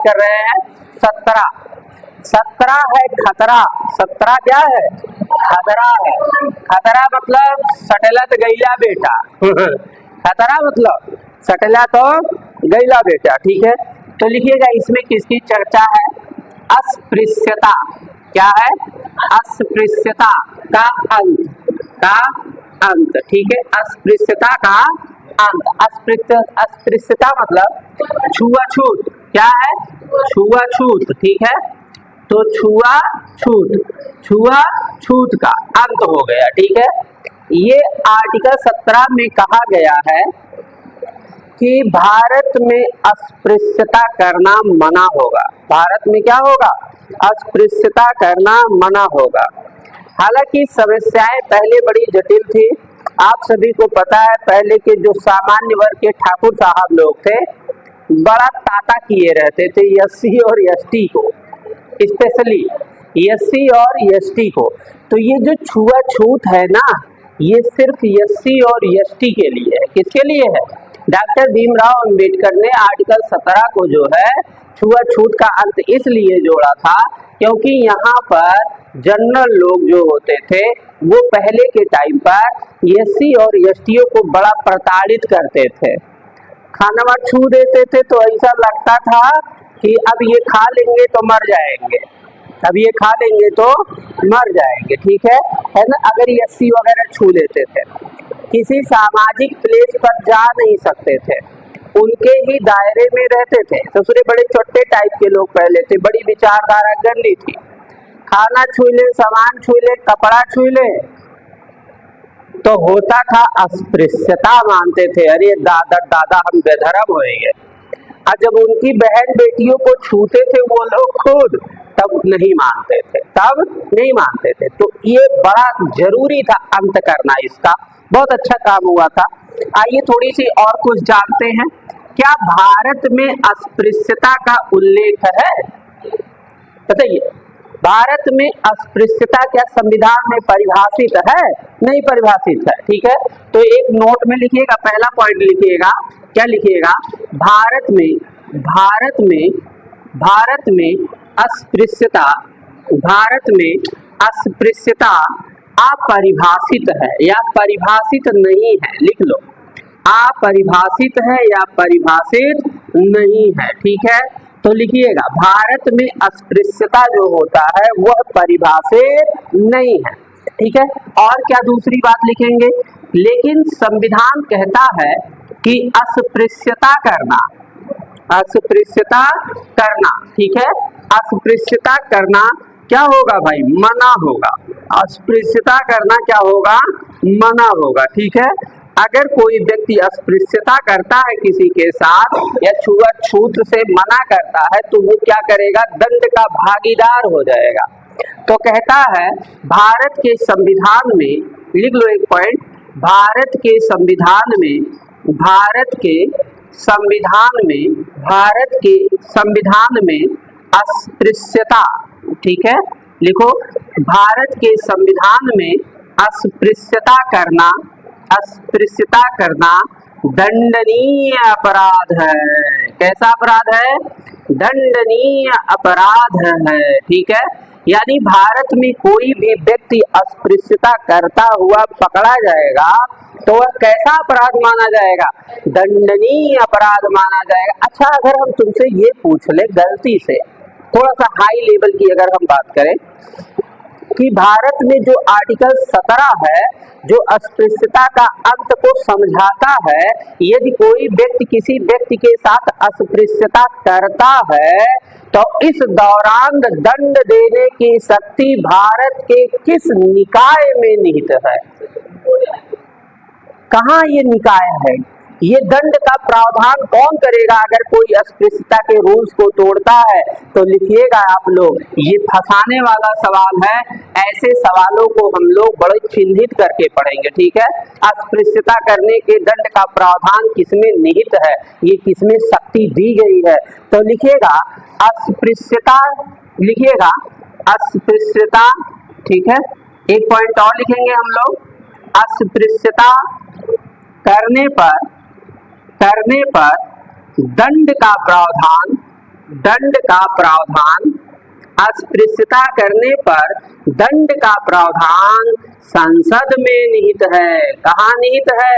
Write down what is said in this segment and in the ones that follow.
कर रहे हैं 17। 17 है खतरा। 17 क्या है? खतरा है। खतरा मतलब सटला तो गैला बेटा खतरा मतलब सटला तो गैला बेटा। ठीक है, तो लिखिएगा इसमें किसकी चर्चा है? अस्पृश्यता। क्या है? अस्पृश्यता का अंत। ठीक है, अस्पृश्यता का अंत। अस्पृश्यता मतलब छुआछूत। क्या है? छुआछूत। ठीक है, तो छुआछूत का अंत हो गया। ठीक है, ये आर्टिकल 17 में कहा गया है कि भारत में अस्पृश्यता करना मना होगा। भारत में क्या होगा? अस्पृश्यता करना मना होगा। हालांकि समस्याएं पहले बड़ी जटिल थी। आप सभी को पता है पहले के जो सामान्य वर्ग के ठाकुर साहब लोग थे बड़ा ताता किए रहते थे एससी और एसटी को, स्पेशली एससी और एसटी को। तो ये जो छुआछूत है ना, ये सिर्फ एससी और एसटी के लिए है। किसके लिए है? डॉक्टर भीमराव अंबेडकर ने आर्टिकल 17 को जो है छुआछूत का अंत इसलिए जोड़ा था क्योंकि यहाँ पर जनरल लोग जो होते थे वो पहले के टाइम पर एससी और एसटीओ को बड़ा प्रताड़ित करते थे। खाना छू देते थे तो ऐसा लगता था कि अब ये खा लेंगे तो मर जाएंगे, अब ये खा लेंगे तो मर जाएंगे। ठीक है ना? अगर एससी वगैरह छू लेते थे, किसी सामाजिक प्लेस पर जा नहीं सकते थे, उनके ही दायरे में रहते थे। ससुरे बड़े छोटे टाइप के लोग पहले थे, बड़ी विचारधारा गंदी थी। खाना छू ले, सामान छू ले, कपड़ा छू ले तो होता था अस्पृश्यता। मानते थे अरे दादा हम बेधर्म होएंगे। और जब उनकी बहन बेटियों को छूते थे वो लोग खुद, तब नहीं मानते थे। तो ये बड़ा जरूरी था अंत करना इसका। बहुत अच्छा काम हुआ था। आइए थोड़ी सी और कुछ जानते हैं। क्या भारत में अस्पृश्यता का उल्लेख है? बताइए, भारत में अस्पृश्यता क्या संविधान में परिभाषित है? नहीं परिभाषित है। ठीक है, तो एक नोट में लिखिएगा, पहला पॉइंट लिखिएगा। क्या लिखिएगा? भारत में अस्पृश्यता अपरिभाषित है या परिभाषित नहीं है। लिख लो, अपरिभाषित है या परिभाषित नहीं है। ठीक है, तो लिखिएगा भारत में अस्पृश्यता जो होता है वह परिभाषित नहीं है। ठीक है, और क्या दूसरी बात लिखेंगे? लेकिन संविधान कहता है कि अस्पृश्यता करना। ठीक है, अस्पृश्यता करना क्या होगा भाई? मना होगा। अस्पृश्यता करना क्या होगा? मना होगा। ठीक है, अगर कोई व्यक्ति अस्पृश्यता करता है किसी के साथ या छुआछूत से मना करता है तो वो क्या करेगा? दंड का भागीदार हो जाएगा। तो कहता है भारत के संविधान में, लिख लो एक पॉइंट, भारत के संविधान में अस्पृश्यता, ठीक है, लिखो, भारत के संविधान में अस्पृश्यता करना दंडनीय अपराध है। कैसा अपराध है? दंडनीय अपराध है। ठीक है, यानी भारत में कोई भी व्यक्ति अस्पृश्यता करता हुआ पकड़ा जाएगा तो वह कैसा अपराध माना जाएगा? दंडनीय अपराध माना जाएगा। अच्छा, अगर हम तुमसे ये पूछ ले गलती से, थोड़ा सा हाई लेवल की अगर हम बात करें कि भारत में जो आर्टिकल 17 है जो अस्पृश्यता का अंत को समझाता है, यदि कोई व्यक्ति किसी व्यक्ति के साथ अस्पृश्यता करता है तो इस दौरान दंड देने की शक्ति भारत के किस निकाय में निहित है? कहाँ ये निकाय है? ये दंड का प्रावधान कौन करेगा अगर कोई अस्पृश्यता के रूल्स को तोड़ता है? तो लिखिएगा आप लोग, ये फंसाने वाला सवाल है। ऐसे सवालों को हम लोग बड़े चिन्हित करके पढ़ेंगे। ठीक है, अस्पृश्यता करने के दंड का प्रावधान किसमें निहित है, ये किसमें शक्ति दी गई है? तो लिखिएगा अस्पृश्यता, लिखिएगा अस्पृश्यता। ठीक है, एक पॉइंट और लिखेंगे हम लोग, अस्पृश्यता करने पर दंड का प्रावधान दंड का प्रावधान, अस्पृश्यता करने पर दंड का प्रावधान संसद में निहित है। कहाँ निहित है?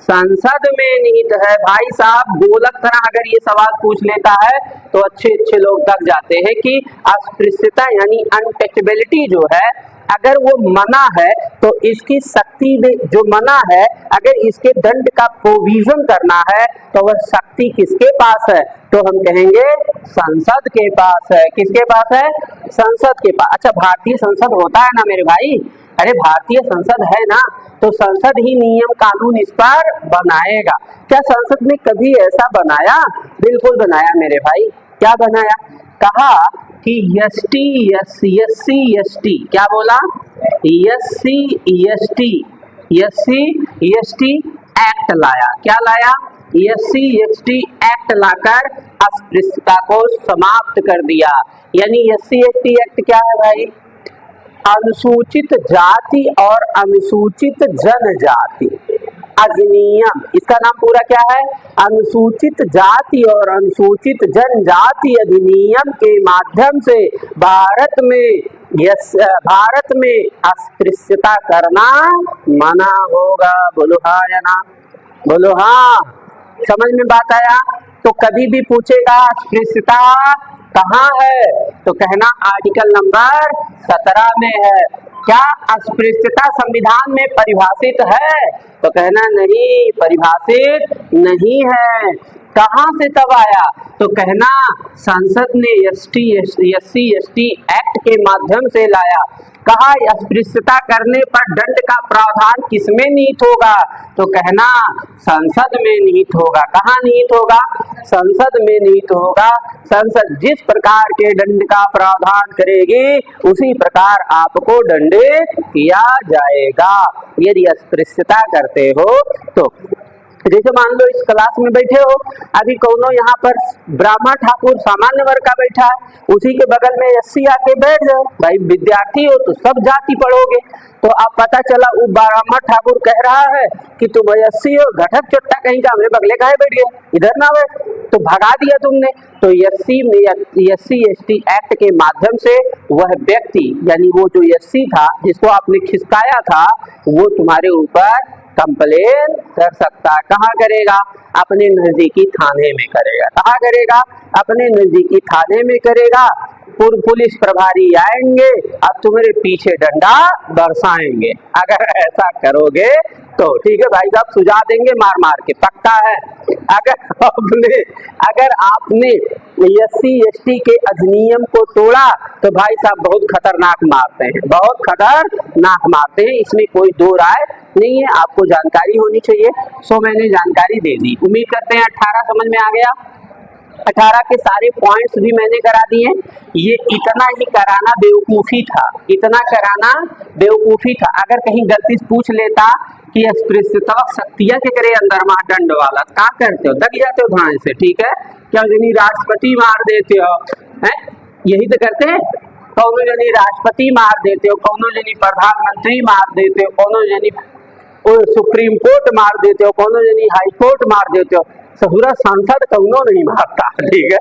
संसद में निहित है। भाई साहब गोलक तरह अगर ये सवाल पूछ लेता है तो अच्छे अच्छे लोग तक जाते हैं कि अस्पृश्यता यानी अनटचेबिलिटी जो है अगर वो मना है तो इसकी शक्ति में जो मना है, अगर इसके दंड का प्रोविजन करना है तो वह शक्ति किसके पास है? तो हम कहेंगे संसद के पास है। किसके पास है? संसद के पास। अच्छा भारतीय संसद होता है ना मेरे भाई, अरे भारतीय संसद है ना, तो संसद ही नियम कानून इस पर बनाएगा। क्या संसद ने कभी ऐसा बनाया? बिल्कुल बनाया मेरे भाई। क्या बनाया? कहा कि SC क्या बोला? SC एक्ट लाया। क्या लाया? SC एक्ट लाकर अस्पृश्यता को समाप्त कर दिया। यानी SC एक्ट क्या है भाई? अनुसूचित जाति और अनुसूचित जनजाति अधिनियम। इसका नाम पूरा क्या है? अनुसूचित जाति और अनुसूचित जनजाति अधिनियम के माध्यम से भारत में अस्पृश्यता करना मना होगा। बोलो हाँ या ना? बोलो हाँ। समझ में बात आया? तो कभी भी पूछेगा अस्पृश्यता कहाँ है तो कहना आर्टिकल नंबर 17 में है। क्या अस्पृश्यता संविधान में परिभाषित है? तो कहना नहीं, परिभाषित नहीं है। कहाँ से तब आया? तो कहना संसद ने SC एक्ट के माध्यम से लाया। कहा अस्पृश्यता करने पर दंड का प्रावधान किसमें निहित होगा? तो कहना संसद में निहित होगा। कहाँ निहित होगा? संसद में निहित होगा। संसद जिस प्रकार के दंड का प्रावधान करेगी उसी प्रकार आपको दंडित किया जाएगा यदि अस्पृश्यता करते हो तो। जैसे मान लो इस क्लास में बैठे हो, अभी कौनो यहाँ पर ब्राह्मण ठाकुर सामान्य वर्ग का बैठा है, उसी के बगल में SC आके बैठ जाओ। भाई विद्यार्थी हो तो सब जाति पढ़ोगे, तो अब पता चला वो ब्राह्मण ठाकुर कह रहा है कि तुम SC हो, घटक चोट्टा कहीं का हमरे बगले का है बैठ गया, इधर ना बैठ, तो भगा दिया तुमने। तो SC एक्ट के माध्यम से वह व्यक्ति यानी वो जो SC था जिसको आपने खिसकाया था वो तुम्हारे ऊपर कंप्लेन कर सकता है। कहाँ करेगा? अपने नजदीकी थाने में करेगा। कहाँ करेगा? अपने नजदीकी थाने में करेगा। पुलिस प्रभारी आएंगे अब तुम्हारे पीछे डंडा बरसाएंगे अगर ऐसा करोगे तो। ठीक है भाई साहब, सुझा देंगे मार मार के, पक्का है। अगर आपने SC के अधिनियम को तोड़ा तो भाई साहब बहुत खतरनाक मारते हैं, बहुत खतरनाक मारते हैं, इसमें कोई दो राय नहीं है। आपको जानकारी होनी चाहिए, सो मैंने जानकारी दे दी। उम्मीद करते हैं 18 समझ में आ गया। 18 के सारे पॉइंट्स भी मैंने करा दिए। ये इतना ही कराना बेवकूफी था, इतना कराना बेवकूफी था। अगर कहीं गलती से पूछ लेता कि अस्पृश्यता शक्तिया के करे अंदर मार दंड वाला क्या करते हो? दग जाते हो धान से। ठीक है, क्या जनी राष्ट्रपति मार देते हो? हैं, यही तो करते हैं। कौनो जनी राष्ट्रपति मार देते हो, कौनो जनी प्रधानमंत्री मार देते हो, कौनो जनी सुप्रीम कोर्ट मार देते हो, कौनो जनी हाई कोर्ट मार देते हो, सहुरा सांसद कौनो नहीं मारता। ठीक है,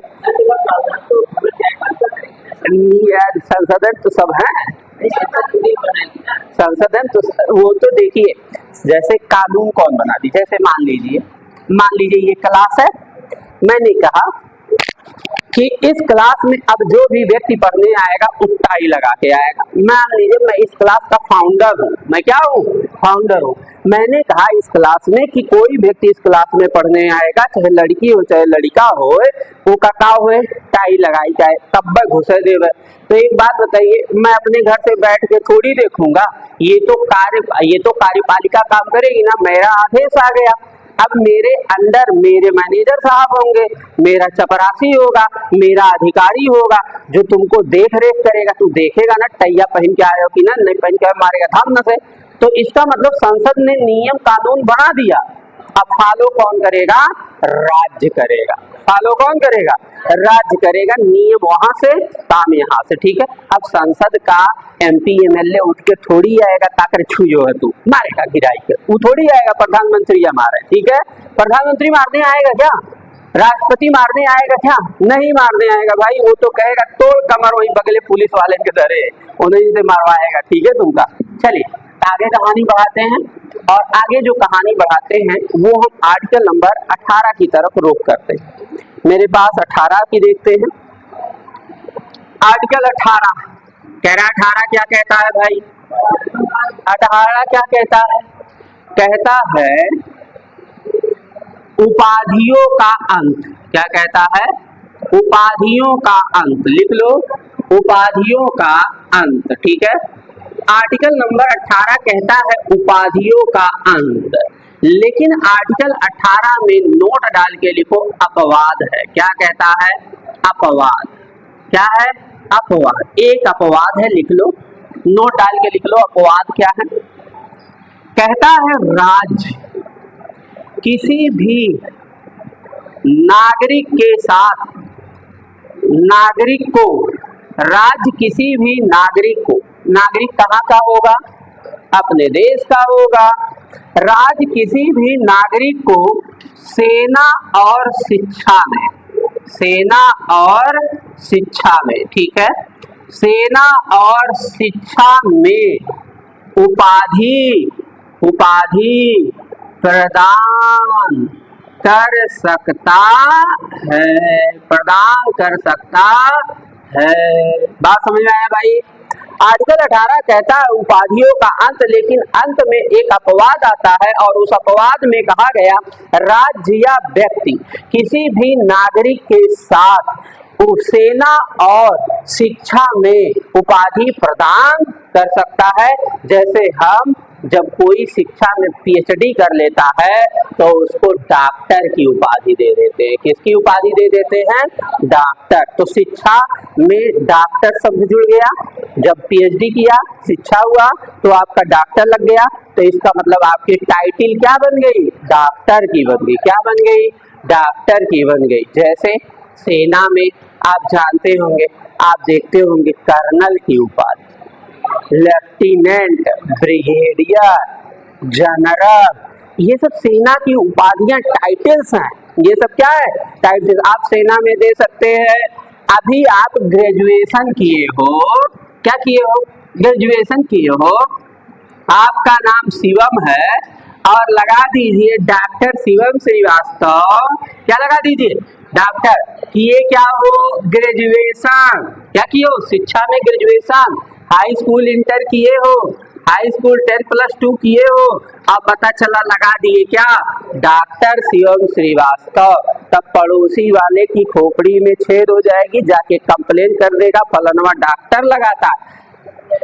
संसदन तो सब है, संसदन तो वो तो देखिए जैसे कानून कौन बना दी। जैसे मान लीजिए ये क्लास है, मैंने कहा कि इस क्लास में अब जो भी व्यक्ति पढ़ने आएगा वो टाई लगा के आएगा। मान लीजिए मैं इस क्लास का फाउंडर हूँ, मैं क्या हूँ? फाउंडर हूँ। मैंने कहा इस क्लास में कि कोई व्यक्ति इस क्लास में पढ़ने आएगा, चाहे लड़की हो चाहे लड़का हो, वो का हुए टाई लगाई जाए तब घुसे देवे। तो एक बात बताइए, मैं अपने घर से बैठ के थोड़ी देखूंगा, ये तो कार्यपालिका काम करेगी ना। मेरा आदेश आ गया, अब मेरे अंडर मेरे मैनेजर साहब होंगे, मेरा चपरासी होगा, मेरा अधिकारी होगा जो तुमको देख रेख करेगा। तू देखेगा ना टैया पहन के आए हो कि ना, नहीं पहन के मारेगा धाम न से। तो इसका मतलब संसद ने नियम कानून बना दिया, अब फॉलो कौन करेगा? राज्य करेगा। फॉलो कौन करेगा? राज्य करेगा। नियम वहां से, काम यहाँ से। ठीक है, अब संसद का MP MLA उठ के थोड़ी आएगा ताकर छुयो है तू मारेगा गिराई के, वो थोड़ी आएगा प्रधानमंत्री या मारे। ठीक है, प्रधानमंत्री मारने आएगा क्या? राष्ट्रपति मारने आएगा क्या? नहीं मारने आएगा भाई, वो तो कहेगा तोड़ कमर, वहीं बगले पुलिस वाले के धरे उन्हीं से मरवाएगा, ठीक है तुमका। चलिए आगे कहानी बढ़ाते हैं, और आगे जो कहानी बढ़ाते हैं वो हम आर्टिकल नंबर 18 की तरफ रुख करते हैं। मेरे पास 18 की देखते हैं। आर्टिकल 18 कह रहा, 18 क्या कहता है भाई? 18 क्या कहता है? कहता है उपाधियों का अंत। क्या कहता है? उपाधियों का अंत। लिख लो, उपाधियों का अंत, ठीक है। आर्टिकल नंबर 18 कहता है उपाधियों का अंत, लेकिन आर्टिकल 18 में नोट डाल के लिखो अपवाद है। क्या कहता है? अपवाद। क्या है? अपवाद। एक अपवाद है, लिख लो, नोट डाल के लिख लो अपवाद क्या है। कहता है राज्य किसी भी नागरिक के साथ, नागरिक को, राज्य किसी भी नागरिक को, नागरिक कहाँ का होगा? अपने देश का होगा। राज्य किसी भी नागरिक को सेना और शिक्षा में, सेना और शिक्षा में, ठीक है, सेना और शिक्षा में उपाधि, उपाधि प्रदान कर सकता है, प्रदान कर सकता है। बात समझ में आया भाई? आर्टिकल 18 कहता है उपाधियों का अंत, लेकिन अंत में एक अपवाद आता है, और उस अपवाद में कहा गया राज्य या व्यक्ति किसी भी नागरिक के साथ सेना और शिक्षा में उपाधि प्रदान कर सकता है। जैसे हम जब कोई शिक्षा में पीएचडी कर लेता है तो उसको डॉक्टर की उपाधि दे देते हैं। किसकी उपाधि दे देते हैं? डॉक्टर। तो शिक्षा में डॉक्टर शब्द जुड़ गया, जब पीएचडी किया, शिक्षा हुआ, तो आपका डॉक्टर लग गया, तो इसका मतलब आपकी टाइटिल क्या बन गई? डॉक्टर की बन गई। क्या बन गई? डॉक्टर की बन गई। जैसे सेना में आप जानते होंगे, आप देखते होंगे कर्नल की उपाधि, लेफ्टिनेंट, ब्रिगेडियर, जनरल, ये सब सेना की उपाधियां, टाइटल्स हैं। ये सब क्या है? टाइटल्स। आप सेना में दे सकते हैं। अभी आप ग्रेजुएशन किए हो, क्या किए हो? ग्रेजुएशन किए हो, आपका नाम शिवम है, और लगा दीजिए डॉक्टर शिवम श्रीवास्तव। क्या लगा दीजिए? डॉक्टर। किए क्या हो? ग्रेजुएशन। क्या किए हो? शिक्षा में ग्रेजुएशन। हाई स्कूल इंटर किए हो, हाई स्कूल 10+2 किए हो, अब पता चला लगा दिए क्या? डॉक्टर शिवम श्रीवास्तव। तब पड़ोसी वाले की खोपड़ी में छेद हो जाएगी, जाके कंप्लेन कर देगा फलाना डॉक्टर लगाता,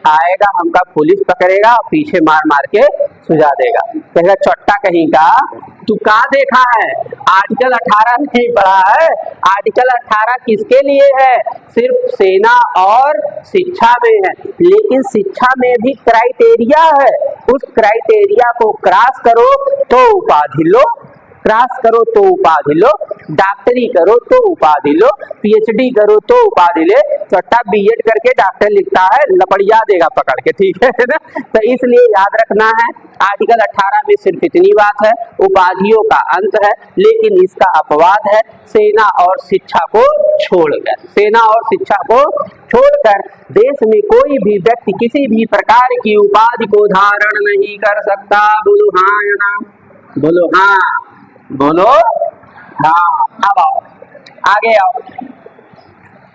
आएगा हमका पुलिस पकड़ेगा, पीछे मार मार के सुझा देगा, कहेगा चट्टा कहीं का, तू का देखा है? आर्टिकल 18 नहीं पढ़ा है? आर्टिकल 18 किसके लिए है? सिर्फ सेना और शिक्षा में है, लेकिन शिक्षा में भी क्राइटेरिया है। उस क्राइटेरिया को क्रॉस करो तो उपाधि लो, क्रॉस करो तो उपाधि लो, डॉक्टरी करो तो उपाधि लो, पीएचडी करो तो उपाधि ले। चट्टा बीएड करके डॉक्टर लिखता है, लपड़िया देगा पकड़ के, ठीक है ना? तो इसलिए याद रखना है, आर्टिकल 18 में सिर्फ इतनी बात है, उपाधियों का अंत है, लेकिन इसका अपवाद है सेना और शिक्षा को छोड़कर। सेना और शिक्षा को छोड़कर देश में कोई भी व्यक्ति किसी भी प्रकार की उपाधि को धारण नहीं कर सकता। बोलो हाँ या ना? बोलो हाँ, बोलो हाँ। अब आओ, आगे आओ,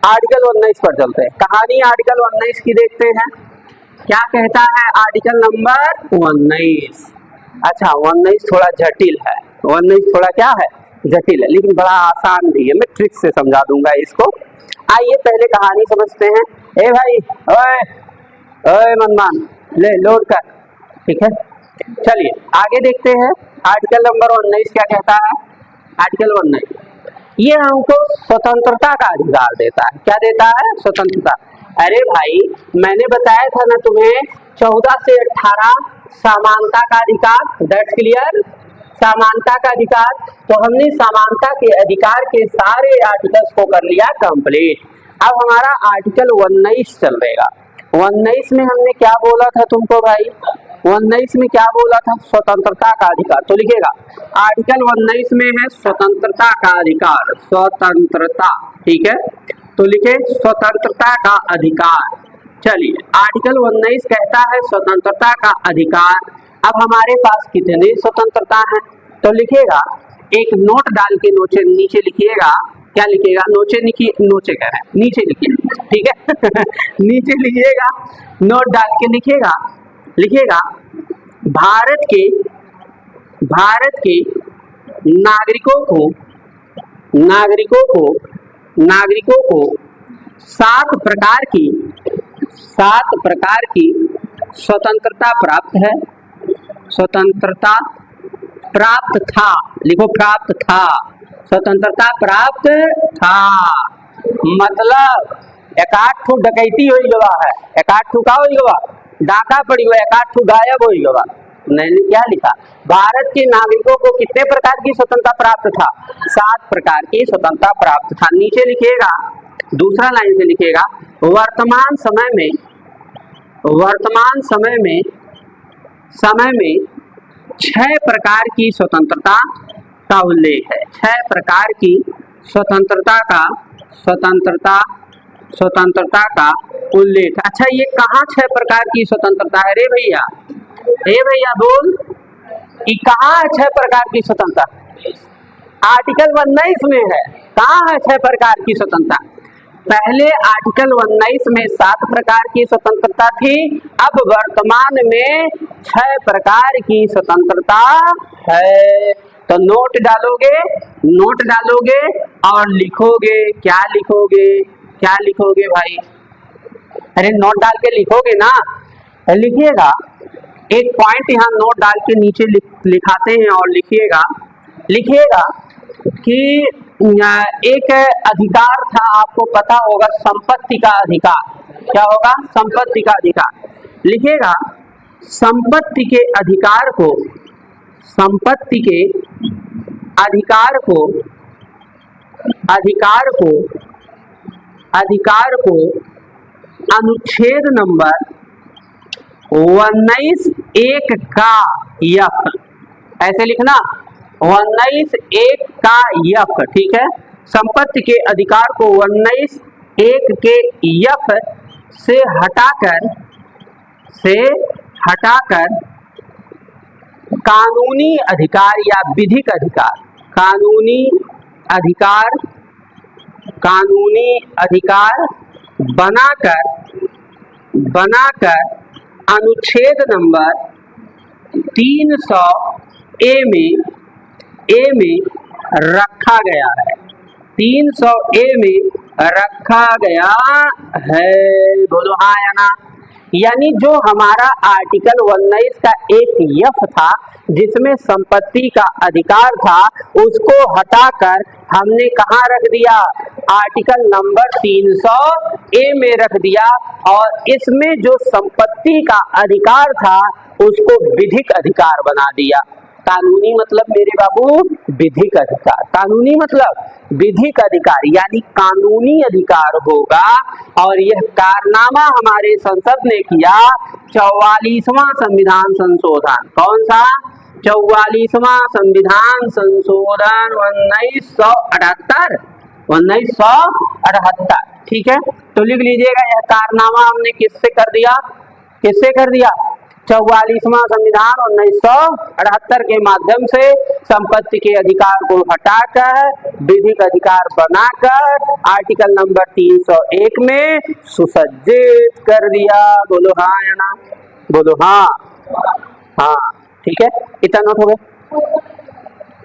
आर्टिकल 19 पर चलते हैं। कहानी आर्टिकल 19 की देखते हैं। क्या कहता है आर्टिकल नंबर 19? अच्छा, 19 थोड़ा जटिल है, 19 थोड़ा क्या है? जटिल है, लेकिन बड़ा आसान भी है। मैं ट्रिक से समझा दूंगा इसको। आइए पहले कहानी समझते हैं। ए भाई, ओए ओए मनमान, ले लोड कर, ठीक है। चलिए आगे देखते हैं। आर्टिकल नंबर 19 क्या कहता है? आर्टिकल 19 ये हमको स्वतंत्रता का अधिकार देता है। क्या देता है? स्वतंत्रता। अरे भाई, मैंने बताया था ना तुम्हें 14 से 18 समानता का अधिकार, दैट्स क्लियर, समानता का अधिकार। तो हमने समानता के अधिकार के सारे आर्टिकल्स को कर लिया कंप्लीट। अब हमारा आर्टिकल 19 चल रहेगा। 19 में हमने क्या बोला था तुमको भाई? 19 में क्या बोला था? स्वतंत्रता का अधिकार। तो लिखेगा आर्टिकल 19 में है स्वतंत्रता का अधिकार, स्वतंत्रता, ठीक है। तो लिखे स्वतंत्रता का अधिकार। चलिए आर्टिकल 19 कहता है स्वतंत्रता का अधिकार। अब हमारे पास कितने स्वतंत्रता है? तो लिखेगा एक नोट डाल के नीचे लिखिएगा, क्या लिखिएगा? नोचे कह रहे हैं, नीचे लिखिए, ठीक है नीचे लिखिएगा, नोट डाल के लिखिएगा भारत के नागरिकों को 7 प्रकार की स्वतंत्रता प्राप्त है, स्वतंत्रता प्राप्त था, लिखो प्राप्त था, स्वतंत्रता प्राप्त था। मतलब एकाठ ठू डकैती हो गवा है, एकाठ ठू का हो गवा, डाका पड़ी हुआ, एकाठ ठू गायब हो गवा। मैंने क्या लिखा? भारत के नागरिकों को कितने प्रकार की स्वतंत्रता प्राप्त था? 7 प्रकार की स्वतंत्रता प्राप्त था। नीचे लिखिएगा, दूसरा लाइन से लिखिएगा वर्तमान समय में 6 प्रकार की स्वतंत्रता का उल्लेख है। 6 प्रकार की स्वतंत्रता का उल्लेख। अच्छा ये कहाँ 6 प्रकार की स्वतंत्रता है रे भैया? बोल, ये कहाँ है 6 प्रकार की स्वतंत्रता? आर्टिकल 19 में है। कहाँ है 6 प्रकार की स्वतंत्रता? पहले आर्टिकल 19 में 7 प्रकार की स्वतंत्रता थी, अब वर्तमान में 6 प्रकार की स्वतंत्रता है। तो नोट डालोगे और लिखोगे, क्या लिखोगे भाई? अरे नोट डाल के लिखोगे ना, लिखिएगा एक पॉइंट यहाँ नोट डाल के नीचे लिखाते हैं और लिखिएगा कि एक अधिकार था, आपको पता होगा, संपत्ति का अधिकार। क्या होगा? संपत्ति का अधिकार। लिखिएगा संपत्ति के अधिकार को अनुच्छेद नंबर 19(1) का यफ, ऐसे लिखना 19(1) का यफ, ठीक है। संपत्ति के अधिकार को 19(1) के यफ से हटाकर कानूनी अधिकार या विधिक अधिकार, कानूनी अधिकार बनाकर अनुच्छेद नंबर 300(a) में रखा गया है। 300(a) में रखा गया है। बोलो हाँ या ना? यानी जो हमारा आर्टिकल 19 का एक यफ था जिसमें संपत्ति का अधिकार था, उसको हटाकर हमने कहाँ रख दिया? आर्टिकल नंबर 300(a) में रख दिया, और इसमें जो संपत्ति का अधिकार था उसको विधिक अधिकार बना दिया। कानूनी मतलब मेरे बाबू विधिक अधिकार, कानूनी मतलब विधिक अधिकार, यानी कानूनी अधिकार होगा। और यह कारनामा हमारे संसद ने किया 44वां संविधान संशोधन। कौन सा? 44वां संविधान संशोधन 1978, ठीक है। तो लिख लीजिएगा, यह कारनामा हमने किससे कर दिया? 44वां संविधान 1978 के माध्यम से संपत्ति के अधिकार को हटाकर विधिक अधिकार बनाकर आर्टिकल नंबर 301 में सुसज्जित कर दिया। बोलो हाँ या ना? बोलो हाँ। हाँ ठीक है, इतना नोट हो गया।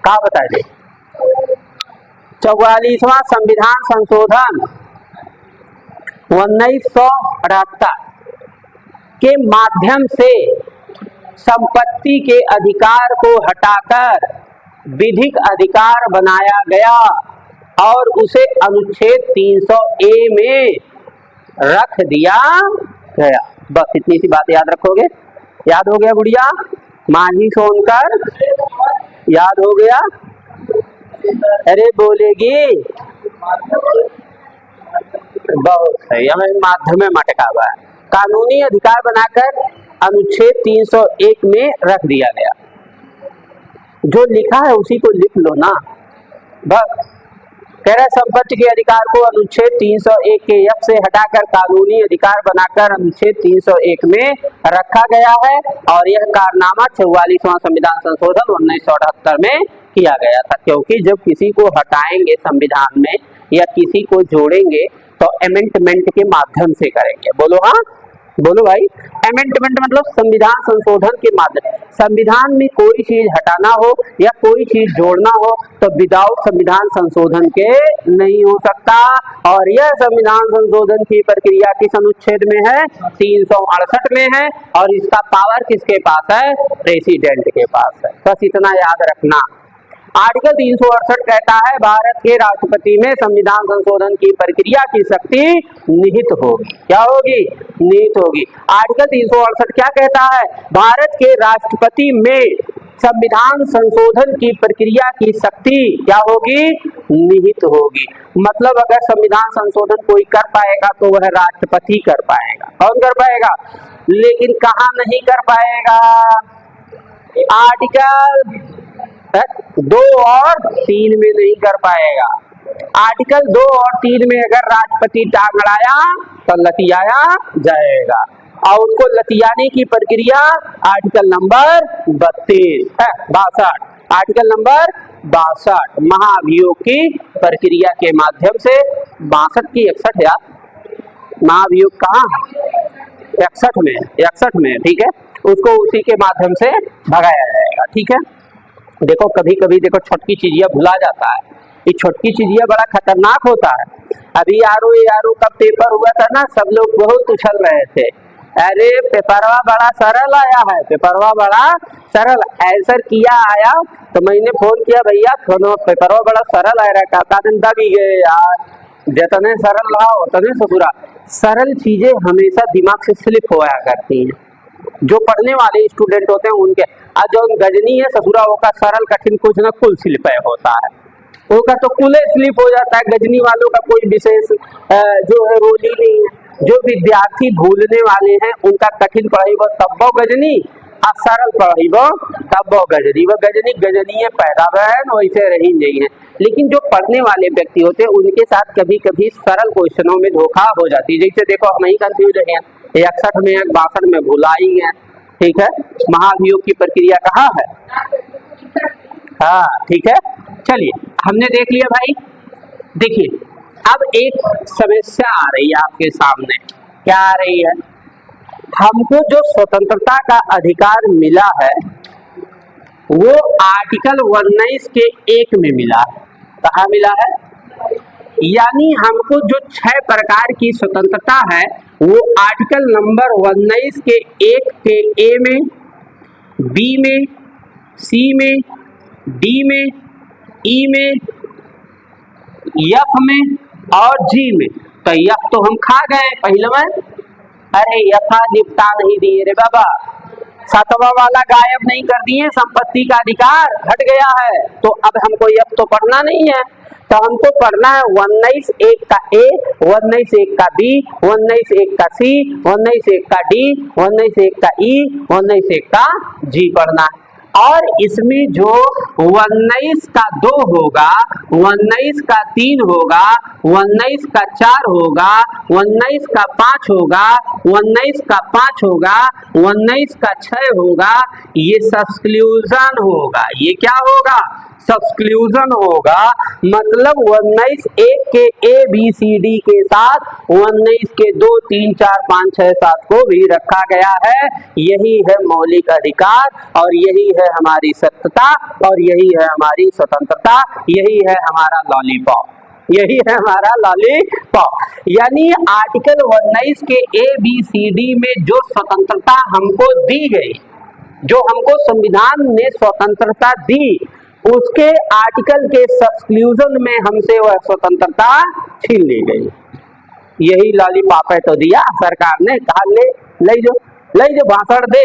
कहा बताए थे? 44वां संविधान संशोधन 1978 के माध्यम से संपत्ति के अधिकार को हटाकर विधिक अधिकार बनाया गया और उसे अनुच्छेद 300(a) में रख दिया गया। बस इतनी सी बात याद रखोगे। याद हो गया गुड़िया? माही सोनकर याद हो गया? अरे बोलेगी? बहुत सही, हमें माध्यम में मटका हुआ है। कानूनी अधिकार बनाकर अनुच्छेद 301 में रख दिया गया। जो लिखा है उसी को लिख लो ना, बस। कह रहे संपत्ति के अधिकार को अनुच्छेद 301 के F से हटाकर कानूनी अधिकार बनाकर अनुच्छेद 301 में रखा गया है और यह कारनामा 44वां संविधान संशोधन 1978 में किया गया था। क्योंकि जब किसी को हटाएंगे संविधान में या किसी को जोड़ेंगे तो अमेंडमेंट के माध्यम से करेंगे। बोलो हाँ, बोलो भाई। अमेंडमेंट मतलब संविधान संशोधन के माध्यम। संविधान में कोई चीज हटाना हो या कोई चीज जोड़ना हो तो विदाउट संविधान संशोधन के नहीं हो सकता। और यह संविधान संशोधन की प्रक्रिया किस अनुच्छेद में है? 368 में है। और इसका पावर किसके पास है? प्रेसिडेंट के पास है। बस इतना याद रखना। आर्टिकल 368 कहता है भारत के राष्ट्रपति में संविधान संशोधन की प्रक्रिया की शक्ति निहित होगी। क्या होगी? निहित होगी। आर्टिकल 368 क्या कहता है? भारत के राष्ट्रपति में संविधान संशोधन की प्रक्रिया की शक्ति क्या होगी? निहित होगी। मतलब अगर संविधान संशोधन कोई कर पाएगा तो वह राष्ट्रपति कर पाएगा। कौन कर पाएगा? लेकिन कहाँ नहीं कर पाएगा? आर्टिकल 2 और 3 में नहीं कर पाएगा। आर्टिकल 2 और 3 में अगर राष्ट्रपति टांग अड़ाया तो लतियाया जाएगा और उसको लतियाने की प्रक्रिया आर्टिकल नंबर 62 आर्टिकल नंबर 62 महाभियोग की प्रक्रिया के माध्यम से 62 की 61 यार महाभियोग कहाँ? 61 में ठीक है, उसको उसी के माध्यम से भगाया जाएगा। ठीक है। देखो कभी कभी देखो छोटकी चीजिया भुला जाता है। ये छोटकी चीजिया बड़ा खतरनाक होता है। अभी आरओ का पेपर हुआ था ना, सब लोग बहुत उछल रहे थे। अरे पेपरवा बड़ा सरल आया है, पेपरवा बड़ा सरल आंसर किया आया। तो मैंने फोन किया, भैया पेपरवा बड़ा सरल आया रहा, काका दिन दबी गए यार। जितने सरल रहा उतने ससुरा। सरल चीजें हमेशा दिमाग से स्लिप होया करती हैं। जो पढ़ने वाले स्टूडेंट होते हैं उनके, आज जो गजनी है ससुरा वो का सरल कठिन कुछ न कुल स्लिप होता है, वो का तो कुल स्लिप हो जाता है। गजनी वालों का कोई विशेष जो है रोल ही नहीं है। जो विद्यार्थी भूलने वाले हैं उनका कठिन पढ़ाई वो तब्बो गजनी और सरल पढ़ाई वो तब्बो गजनी। वो गजनी पैदा बहन वैसे रही नहीं है। लेकिन जो पढ़ने वाले व्यक्ति होते हैं उनके साथ कभी कभी सरल क्वेश्चनों में धोखा हो जाती है। जैसे देखो हम ही कंफ्यूज हैं, 61 में 62 में भुलाई है। ठीक है। महाभियोग की प्रक्रिया कहाँ है? हाँ ठीक है। चलिए हमने देख लिया भाई। देखिए अब एक समस्या आ रही है आपके सामने। क्या आ रही है? हमको जो स्वतंत्रता का अधिकार मिला है वो आर्टिकल 19 के 1 में मिला है। कहाँ मिला है? यानी हमको जो 6 प्रकार की स्वतंत्रता है वो आर्टिकल नंबर 19 के 1 के ए में, बी में, सी में, डी में, ई में, एफ में और जी में। तो एफ तो हम खा गए पहले में। अरे यथा निपटा नहीं दिए रे बाबा, 7वां वाला गायब नहीं कर दिए, संपत्ति का अधिकार हट गया है। तो अब हमको एफ तो पढ़ना नहीं है, तो हमको पढ़ना है 19(1) का ए, 19(1) का बी, 19(1) का सी, 19(1) का डी, 19(1) का ई, 19(1) का जी पढ़ना है। और इसमें जो 19 का 2 होगा, 19 का 3 होगा, 19 का 4 होगा, 19 का 5 होगा, 19 का 5 होगा, 19 का 6 होगा, ये सब्स्क्लूजन होगा। ये क्या होगा? सब्स्क्लूजन होगा। मतलब 19(1) के ए बी सी डी के साथ 19 के 2 3 4 5 6 7 को भी रखा गया है। यही है मौलिक अधिकार और यही है हमारी सत्यता और यही है हमारी स्वतंत्रता, यही है हमारा लॉलीपॉप, यही है हमारा लॉलीपॉप। यानी आर्टिकल 19 के ए बी सी डी में जो स्वतंत्रता हमको दी गई, जो हमको संविधान ने स्वतंत्रता दी, उसके आर्टिकल के सब्स्क्लूजन में हमसे वह स्वतंत्रता छीन ली गई। यही लॉलीपॉप है तो दिया सरकार ने, कहा ले जो भाषण दे।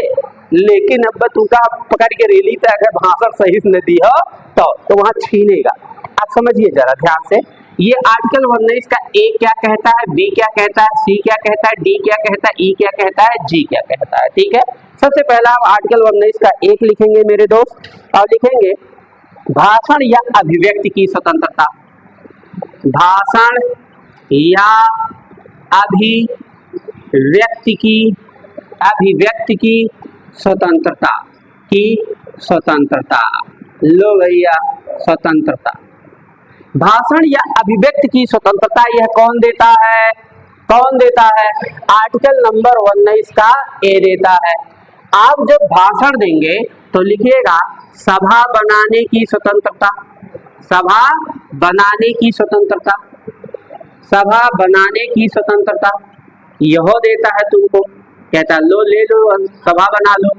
लेकिन अब तुमका पकड़ के रेली तक अगर भाषण सही से न दी हो तो वहां छीनेगा। आप समझिए जरा ध्यान से, ये आर्टिकल 19 का ए क्या कहता है, बी क्या कहता है, सी क्या कहता है, डी क्या कहता है, ई क्या कहता है, जी क्या कहता है। ठीक है, सबसे पहला हम आर्टिकल 19 का एक लिखेंगे मेरे दोस्त, और लिखेंगे भाषण या अभिव्यक्ति की स्वतंत्रता। भाषण या अभिव्यक्ति की स्वतंत्रता की स्वतंत्रता। लो भैया, स्वतंत्रता। भाषण या अभिव्यक्ति की स्वतंत्रता यह कौन देता है? कौन देता है? आर्टिकल नंबर 19 का ए देता है। आप जब भाषण देंगे तो लिखिएगा सभा बनाने की स्वतंत्रता, सभा बनाने की स्वतंत्रता, सभा बनाने की स्वतंत्रता यह देता है तुमको। कहता लो ले लो, सभा बना लो।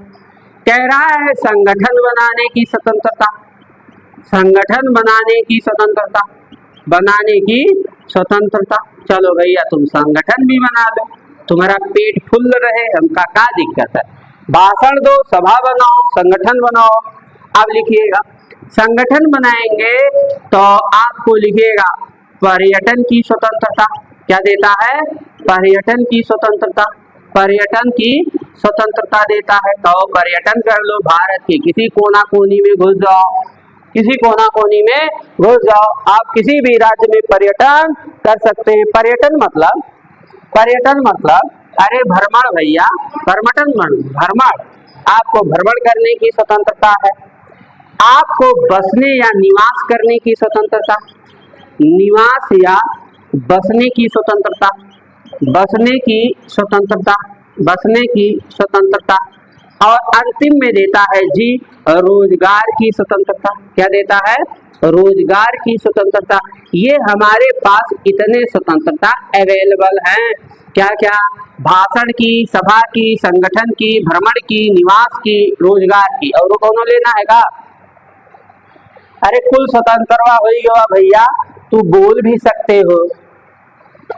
कह रहा है संगठन बनाने की स्वतंत्रता, संगठन बनाने की स्वतंत्रता, बनाने की स्वतंत्रता। चलो भैया तुम संगठन भी बना लो, तुम्हारा पेट फुल रहे, हमका क्या दिक्कत है। भाषण दो, सभा बनाओ, संगठन बनाओ। अब लिखिएगा संगठन बनाएंगे तो आपको लिखिएगा पर्यटन की स्वतंत्रता। क्या देता है? पर्यटन की स्वतंत्रता, पर्यटन की स्वतंत्रता देता है। तो पर्यटन कर लो, भारत के किसी कोना कोनी में घुस जाओ, किसी कोना कोनी में घुस जाओ, आप किसी भी राज्य में पर्यटन कर सकते हैं। पर्यटन मतलब अरे भ्रमण भैया, भ्रमण। आपको भ्रमण करने की स्वतंत्रता है। आपको बसने या निवास करने की स्वतंत्रता, निवास या बसने की स्वतंत्रता, बसने की स्वतंत्रता, बसने की स्वतंत्रता। और अंतिम में देता है जी रोजगार की स्वतंत्रता। क्या देता है? रोजगार की स्वतंत्रता। ये हमारे पास इतने स्वतंत्रता अवेलेबल हैं। क्या क्या? भाषण की, सभा की, संगठन की, भ्रमण की, निवास की, रोजगार की। और कौन लेना है का? अरे कुल स्वतंत्रता हो गया भैया। तू बोल भी सकते हो,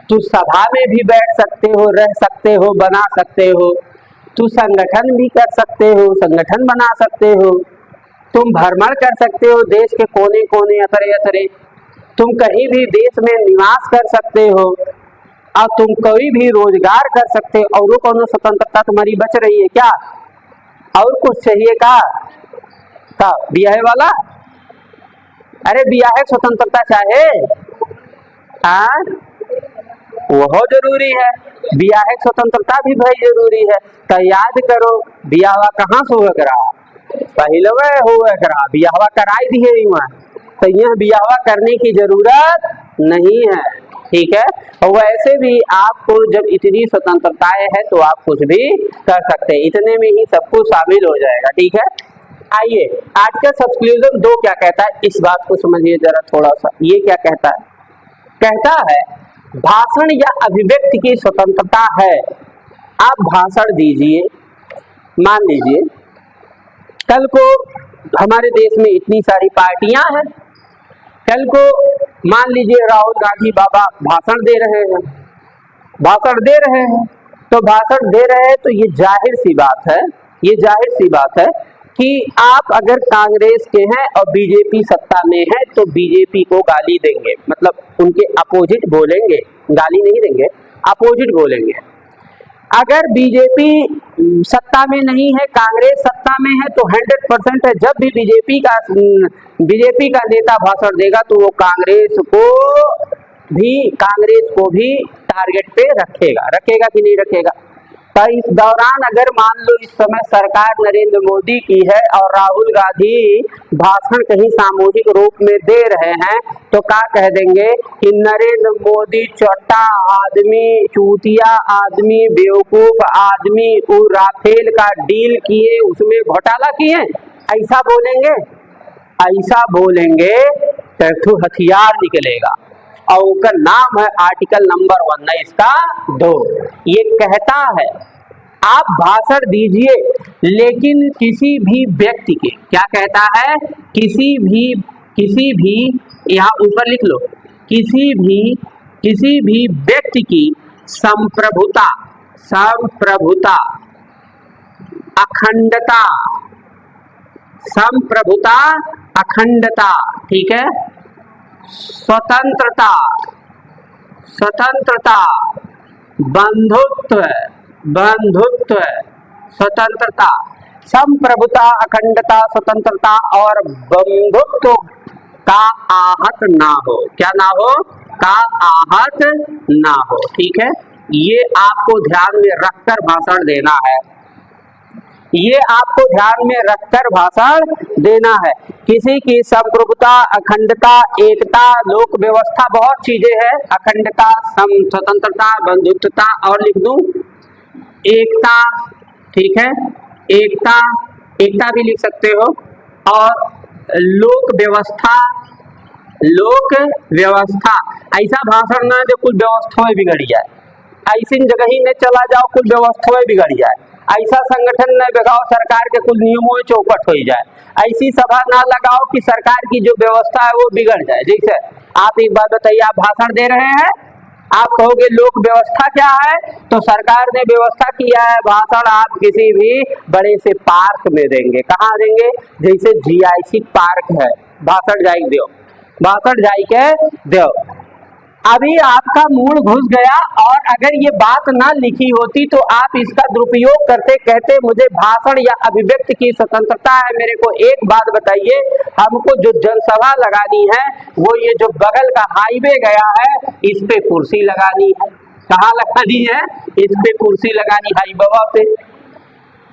तू सभा में भी बैठ सकते हो, रह सकते हो, बना सकते हो, तू संगठन भी कर सकते हो, संगठन बना सकते हो, तुम भ्रमण कर सकते हो देश के कोने कोने अतरे अतरे, तुम कहीं भी देश में निवास कर सकते हो, और तुम कोई भी रोजगार कर सकते हो। और कौन स्वतंत्रता तुम्हारी बच रही है क्या? और कुछ चाहिए का? ब्याह वाला? अरे ब्याह स्वतंत्रता चाहे वह जरूरी है, ब्याह स्वतंत्रता भी भाई जरूरी है। तो याद करो ब्याह कहाँ से हुआ करा? पहले हुआ करा, ब्याह कराई दिए तो यह ब्याह करने की जरूरत नहीं है। ठीक है, और वैसे भी आपको जब इतनी स्वतंत्रताएं है तो आप कुछ भी कर सकते हैं, इतने में ही सब कुछ शामिल हो जाएगा। ठीक है, आइए आर्टिकल सब्सक्लूजन 2 क्या कहता है, इस बात को समझिए जरा थोड़ा सा। ये क्या कहता है? कहता है भाषण या अभिव्यक्ति की स्वतंत्रता है। आप भाषण दीजिए, मान लीजिए कल को हमारे देश में इतनी सारी पार्टियां हैं, कल को मान लीजिए राहुल गांधी बाबा भाषण दे रहे हैं, तो भाषण दे रहे हैं तो ये जाहिर सी बात है कि आप अगर कांग्रेस के हैं और बीजेपी सत्ता में है तो बीजेपी को गाली देंगे, मतलब उनके अपोजिट बोलेंगे, गाली नहीं देंगे, अपोजिट बोलेंगे। अगर बीजेपी सत्ता में नहीं है, कांग्रेस सत्ता में है तो 100% है, जब भी बीजेपी का नेता भाषण देगा तो वो कांग्रेस को भी टारगेट पे रखेगा कि नहीं रखेगा। तो इस दौरान अगर मान लो इस समय सरकार नरेंद्र मोदी की है और राहुल गांधी भाषण कहीं सामूहिक रूप में दे रहे हैं तो क्या कह देंगे कि नरेंद्र मोदी चोटा आदमी, चूतिया आदमी, बेवकूफ आदमी, वो राफेल का डील किए, उसमें घोटाला किए, ऐसा बोलेंगे तो हथियार निकलेगा। और उसका नाम है आर्टिकल नंबर 19 का 2। ये कहता है आप भाषण दीजिए लेकिन किसी भी व्यक्ति के, क्या कहता है? किसी भी यहाँ ऊपर लिख लो, किसी भी व्यक्ति की संप्रभुता, अखंडता, ठीक है, स्वतंत्रता, स्वतंत्रता, बंधुत्व, बंधुत्व, स्वतंत्रता, संप्रभुता, अखंडता, स्वतंत्रता और बंधुत्व का आहत ना हो। क्या ना हो? का आहत ना हो। ठीक है, ये आपको ध्यान में रखकर भाषण देना है, ये आपको ध्यान में रखकर भाषण देना है। किसी की संप्रभुता, अखंडता, एकता, लोक व्यवस्था, बहुत चीजें हैं, अखंडता, स्वतंत्रता, बंधुत्वता और लिख दूं एकता। ठीक है, एकता, एकता भी लिख सकते हो। और लोक व्यवस्था, लोक व्यवस्था, ऐसा भाषण ना जो कुल व्यवस्थाएं बिगड़ जाए, ऐसी जगह ही न चला जाओ कुल व्यवस्थाएं बिगड़ जाए, ऐसा संगठन न लगाओ सरकार के कुल नियमों चौपट हो जाए, ऐसी सभा ना लगाओ कि सरकार की जो व्यवस्था है वो बिगड़ जाए। जैसे आप एक बात बताइए, आप भाषण दे रहे हैं, आप कहोगे लोक व्यवस्था क्या है, तो सरकार ने व्यवस्था किया है, भाषण आप किसी भी बड़े से पार्क में देंगे। कहाँ देंगे? जैसे GIC पार्क है, भाषण जाई दो, भाषण जाई के दो। अभी आपका मूड घुस गया, और अगर ये बात ना लिखी होती तो आप इसका दुरुपयोग करते, कहते मुझे भाषण या अभिव्यक्ति की स्वतंत्रता है। मेरे को एक बात बताइए, हमको जो जनसभा लगानी है वो ये जो बगल का हाईवे गया है इस पे कुर्सी लगानी है। कहाँ लगानी है? इस पे कुर्सी लगानी, हाईवे पे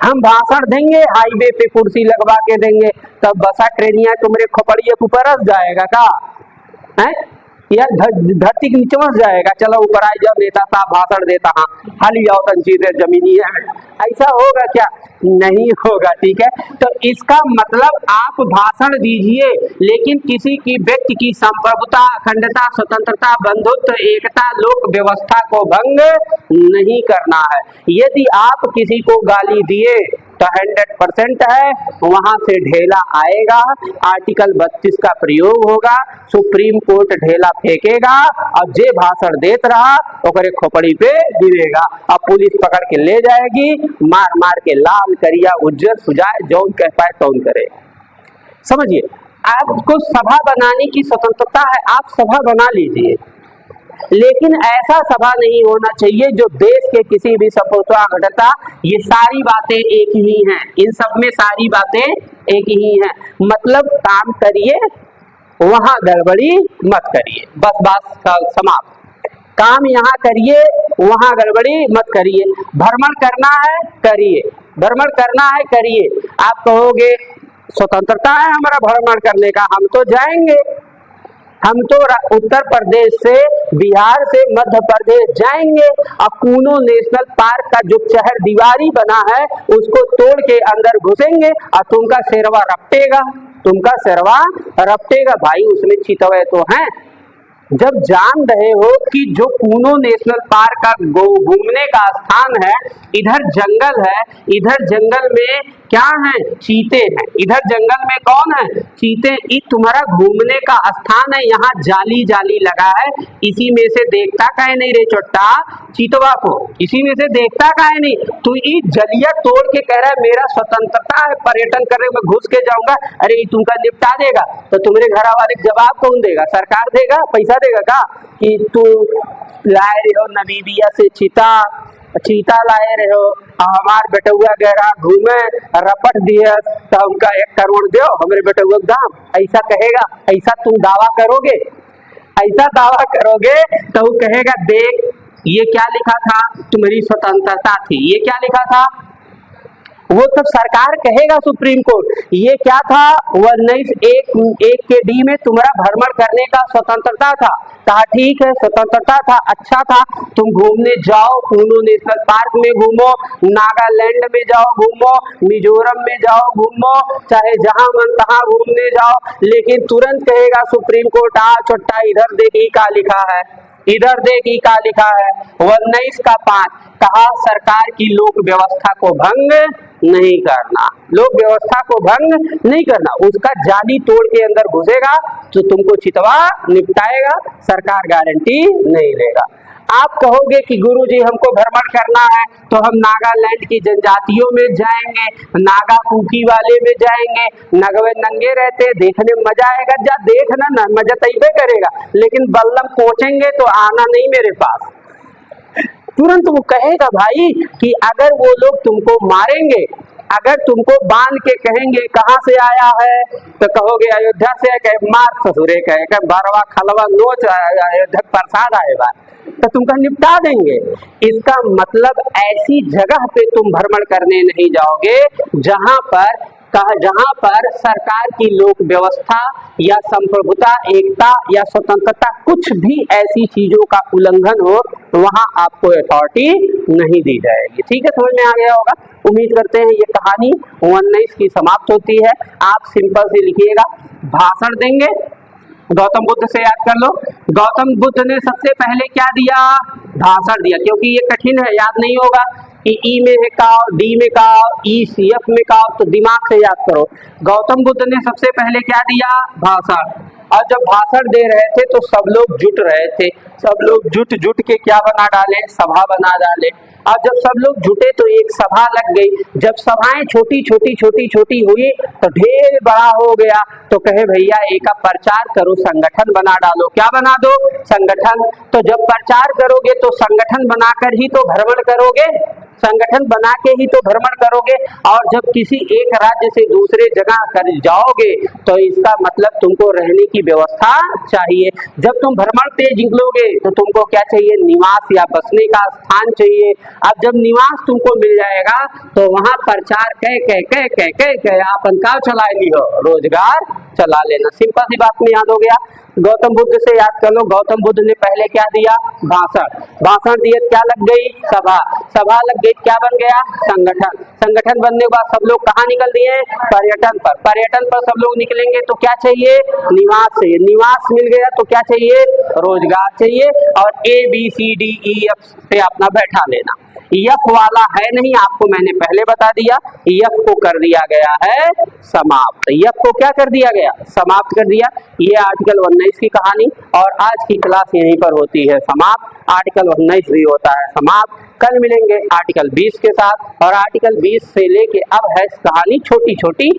हम भाषण देंगे, हाईवे पे कुर्सी लगवा के देंगे, तब बसा ट्रेनिया तुम्हारे खोपड़िए को परस जाएगा का है, या धरती के नीचे बस जाएगा। चलो ऊपर आई जाओ, नेता साहब भाषण देता, हाँ हाली जाओ तंजीर जमीनी है, ऐसा होगा क्या? नहीं होगा। ठीक है, तो इसका मतलब आप भाषण दीजिए, लेकिन किसी की व्यक्ति की संप्रभुता, अखंडता, स्वतंत्रता, बंधुत्व, एकता, लोक व्यवस्था को भंग नहीं करना है। यदि आप किसी को गाली दिए तो 100% है, वहां से ढेला आएगा, आर्टिकल 32 का प्रयोग होगा, सुप्रीम कोर्ट ढेला फेंकेगा, और जे भाषण देत रहा ओकरे खोपड़ी पे गिरेगा, अब पुलिस पकड़ के ले जाएगी, मार मार के लाल करिया उज्जर सुजाए जौन कह पाए तौन करे। समझिए, आपको सभा बनाने की स्वतंत्रता है, आप सभा बना लीजिए, लेकिन ऐसा सभा नहीं होना चाहिए जो देश के किसी भी संप्रभुता, अखंडता, ये सारी बातें एक ही हैं, इन सब में सारी बातें एक ही हैं। मतलब काम करिए, वहां गड़बड़ी मत करिए, बस बात समाप्त। काम यहाँ करिए, वहां गड़बड़ी मत करिए। भ्रमण करना है करिए, भ्रमण करना है करिए। आप कहोगे स्वतंत्रता है हमारा भ्रमण करने का, हम तो जाएंगे, हम तो उत्तर प्रदेश से, बिहार से मध्य प्रदेश जाएंगे, और कूनो नेशनल पार्क का जो चहर दीवारी बना है उसको तोड़ के अंदर घुसेंगे, और तुमका शेरवा रपटेगा, तुमका शेरवा रपटेगा। भाई उसमें चितवे तो हैं। जब जान रहे हो कि जो कूनो नेशनल पार्क का घूमने का स्थान है, इधर जंगल है, इधर जंगल में क्या है? चीते हैं, इधर जंगल में कौन है? चीते। ये तुम्हारा घूमने का स्थान है, यहाँ जाली जाली लगा है, इसी में से देखता काहे नहीं रे चोट्टा चीतवा को, इसी में से देखता काहे नहीं? तू ये जलिया तोड़ के कह रहा है मेरा स्वतंत्रता है, पर्यटन करने में घुस के जाऊंगा, अरे ये तुमका निपटा देगा तो तुम्हारे घर वाले जवाब कौन देगा? सरकार देगा, पैसा देगा का? कि तू लाए रहे हो नमीबिया से चीता लाए रहे हो, हमार बेटुआ गहरा घूमे रपट दिए तो हमका 1 करोड़ दो हमारे बेटुआ दाम, ऐसा कहेगा? ऐसा तुम दावा करोगे? ऐसा दावा करोगे तो वो कहेगा देख ये क्या लिखा था, तुम्हारी स्वतंत्रता थी, ये क्या लिखा था? वो तब सरकार कहेगा सुप्रीम कोर्ट ये क्या था? 19(1) के डी में तुम्हारा भ्रमण करने का स्वतंत्रता था। कहा ठीक है स्वतंत्रता था, अच्छा था, तुम घूमने जाओ, कूनो नेशनल पार्क में घूमो, नागालैंड में जाओ घूमो, मिजोरम में जाओ घूमो, चाहे जहां मन तहां घूमने जाओ, लेकिन तुरंत कहेगा सुप्रीम कोर्ट आ छोटा इधर देखी का लिखा है, इधर देखी का लिखा है 19 का 5 कहा सरकार की लोक व्यवस्था को भंग नहीं करना, लोक व्यवस्था को भंग नहीं करना। उसका जाली तोड़ के अंदर घुसेगा तो तुमको चितवा निपटाएगा, सरकार गारंटी नहीं लेगा। आप कहोगे कि गुरुजी हमको भ्रमण करना है तो हम नागालैंड की जनजातियों में जाएंगे, नागा कुकी वाले में जाएंगे, नगवे नंगे रहते देखने में मजा आएगा। जा देखना ना, मजा तैबे करेगा, लेकिन बल्लम कोचेंगे तो आना नहीं मेरे पास। तुरंत वो कहेगा भाई कि अगर वो लोग तुमको मारेंगे, अगर तुमको बांध के कहेंगे कहाँ से आया है तो कहोगे अयोध्या से, कहे मार ससुरे, कहे बारवा खलवा नोच अयोध्या प्रसाद आए बा, तो तुमका निपटा देंगे। इसका मतलब ऐसी जगह पे तुम भ्रमण करने नहीं जाओगे जहां पर सरकार की लोक व्यवस्था या संप्रभुता, एकता या स्वतंत्रता, कुछ भी ऐसी चीजों का उल्लंघन हो, वहां आपको अथॉरिटी नहीं दी जाएगी। ठीक है, समझ में आ गया होगा। उम्मीद करते हैं ये कहानी 19 की समाप्त होती है। आप सिंपल से लिखिएगा, भाषण देंगे, गौतम बुद्ध से याद कर लो। गौतम बुद्ध ने सबसे पहले क्या दिया? भाषण दिया, क्योंकि ये कठिन है, याद नहीं होगा कि ई में है काव, डी में काव, ई सी एफ में काव, तो दिमाग से याद करो। गौतम बुद्ध ने सबसे पहले क्या दिया? भाषण। और जब भाषण दे रहे थे तो सब लोग जुट रहे थे, सब लोग जुट के क्या बना डाले? सभा बना डाले। अब जब सब लोग जुटे तो एक सभा लग गई। जब सभाएं छोटी हुई तो ढेर बड़ा हो गया, तो कहे भैया एक प्रचार करो, संगठन बना डालो। क्या बना दो? संगठन। तो जब प्रचार करोगे तो संगठन बनाकर ही तो भ्रमण करोगे, संगठन बना के ही तो भ्रमण करोगे। और जब किसी एक राज्य से दूसरे जगह कर जाओगे तो इसका मतलब तुमको रहने की व्यवस्था चाहिए। जब तुम भ्रमण पे निकलोगे तो तुमको क्या चाहिए? निवास या बसने का स्थान चाहिए। अब जब निवास तुमको मिल जाएगा तो वहां प्रचार कह अपन का चला लियो, रोजगार चला लेना। सिंपल सी बात में याद हो गया। गौतम बुद्ध से याद कर लो, गौतम बुद्ध ने पहले क्या दिया? भाषण। भाषण दिए, क्या लग गई? सभा। सभा लग गई, क्या बन गया? संगठन। संगठन बनने के बाद सब लोग कहाँ निकल दिए? पर्यटन पर। पर्यटन पर सब लोग निकलेंगे तो क्या चाहिए? निवास चाहिए। निवास मिल गया तो क्या चाहिए? रोजगार चाहिए। और ABCDEF से अपना बैठा लेना। यफ वाला है नहीं, आपको मैंने पहले बता दिया। यफ को कर दिया गया है समाप्त। यफ को क्या कर दिया गया? समाप्त कर दिया। ये आर्टिकल 19 की कहानी, और आज की क्लास यहीं पर होती है समाप्त। आर्टिकल 19 भी होता है समाप्त। कल मिलेंगे आर्टिकल 20 के साथ, और आर्टिकल 20 से लेके अब है कहानी छोटी छोटी